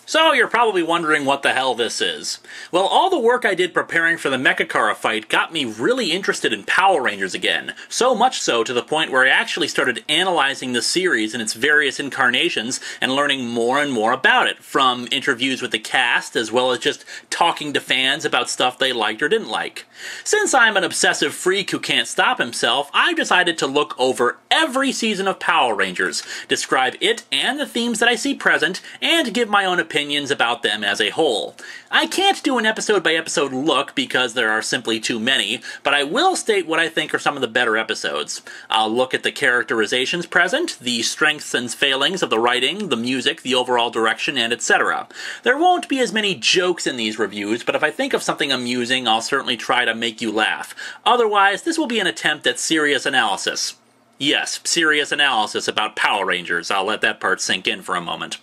So you're probably wondering what the hell this is. Well, all the work I did preparing for the Linkara fight got me really interested in Power Rangers again, so much so to the point where I actually started analyzing the series in its various incarnations and learning more and more about it, from interviews with the cast as well as just talking to fans about stuff they liked or didn't like. Since I'm an obsessive freak who can't stop himself, I decided to look over every season of Power Rangers, describe it and the themes that I see present, and give my own opinions about them as a whole. I can't do an episode-by-episode look because there are simply too many, but I will state what I think are some of the better episodes. I'll look at the characterizations present, the strengths and failings of the writing, the music, the overall direction, and etc. There won't be as many jokes in these reviews, but if I think of something amusing, I'll certainly try to make you laugh. Otherwise, this will be an attempt at serious analysis. Yes, serious analysis about Power Rangers. I'll let that part sink in for a moment.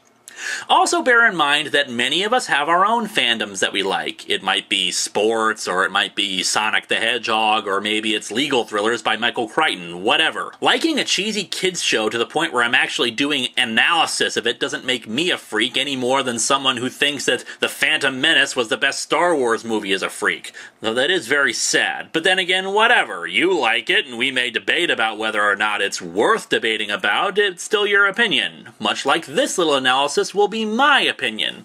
Also bear in mind that many of us have our own fandoms that we like. It might be sports, or it might be Sonic the Hedgehog, or maybe it's legal thrillers by Michael Crichton, whatever. Liking a cheesy kids show to the point where I'm actually doing analysis of it doesn't make me a freak any more than someone who thinks that The Phantom Menace was the best Star Wars movie is a freak. Though that is very sad. But then again, whatever. You like it, and we may debate about whether or not it's worth debating about. It's still your opinion. Much like this little analysis will be my opinion.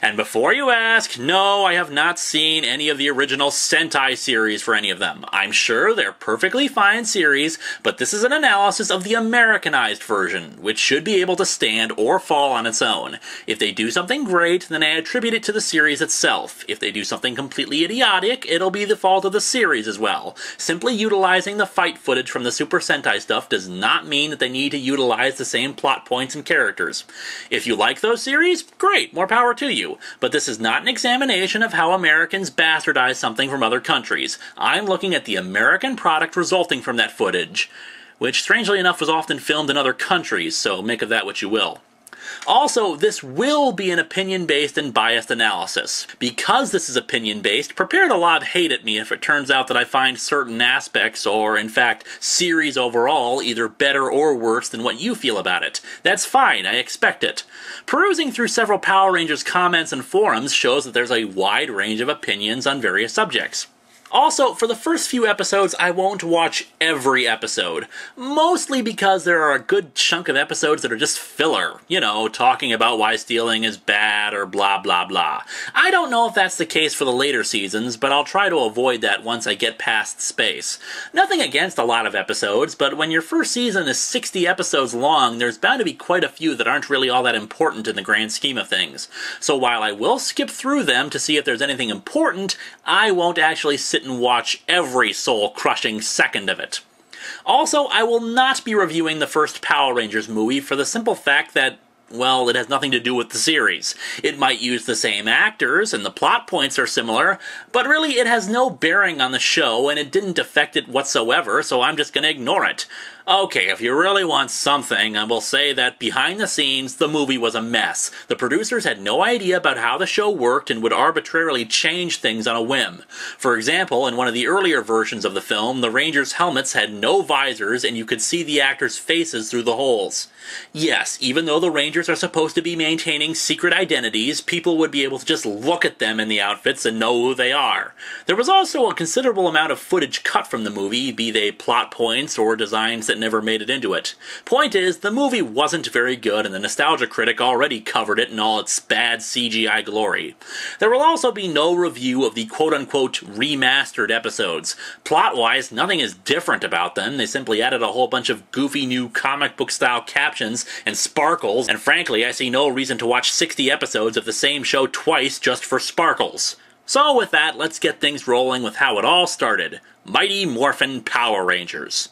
And before you ask, no, I have not seen any of the original Sentai series for any of them. I'm sure they're perfectly fine series, but this is an analysis of the Americanized version, which should be able to stand or fall on its own. If they do something great, then I attribute it to the series itself. If they do something completely idiotic, it'll be the fault of the series as well. Simply utilizing the fight footage from the Super Sentai stuff does not mean that they need to utilize the same plot points and characters. If you like those series, great, more power to you, but this is not an examination of how Americans bastardize something from other countries. I'm looking at the American product resulting from that footage, which strangely enough was often filmed in other countries, so make of that what you will. Also, this will be an opinion-based and biased analysis. Because this is opinion-based, prepare to lob hate at me if it turns out that I find certain aspects, or in fact, series overall, either better or worse than what you feel about it. That's fine, I expect it. Perusing through several Power Rangers comments and forums shows that there's a wide range of opinions on various subjects. Also, for the first few episodes, I won't watch every episode. Mostly because there are a good chunk of episodes that are just filler. You know, talking about why stealing is bad or blah blah blah. I don't know if that's the case for the later seasons, but I'll try to avoid that once I get past Space. Nothing against a lot of episodes, but when your first season is 60 episodes long, there's bound to be quite a few that aren't really all that important in the grand scheme of things. So while I will skip through them to see if there's anything important, I won't actually sit and watch every soul-crushing second of it. Also, I will not be reviewing the first Power Rangers movie for the simple fact that, well, it has nothing to do with the series. It might use the same actors, and the plot points are similar, but really it has no bearing on the show, and it didn't affect it whatsoever, so I'm just gonna ignore it. Okay, if you really want something, I will say that behind the scenes, the movie was a mess. The producers had no idea about how the show worked and would arbitrarily change things on a whim. For example, in one of the earlier versions of the film, the Rangers' helmets had no visors and you could see the actors' faces through the holes. Yes, even though the Rangers are supposed to be maintaining secret identities, people would be able to just look at them in the outfits and know who they are. There was also a considerable amount of footage cut from the movie, be they plot points or designs that never made it into it. Point is, the movie wasn't very good and the Nostalgia Critic already covered it in all its bad CGI glory. There will also be no review of the quote-unquote remastered episodes. Plot-wise, nothing is different about them. They simply added a whole bunch of goofy new comic book style captions and sparkles, and frankly, I see no reason to watch 60 episodes of the same show twice just for sparkles. So with that, let's get things rolling with how it all started. Mighty Morphin Power Rangers.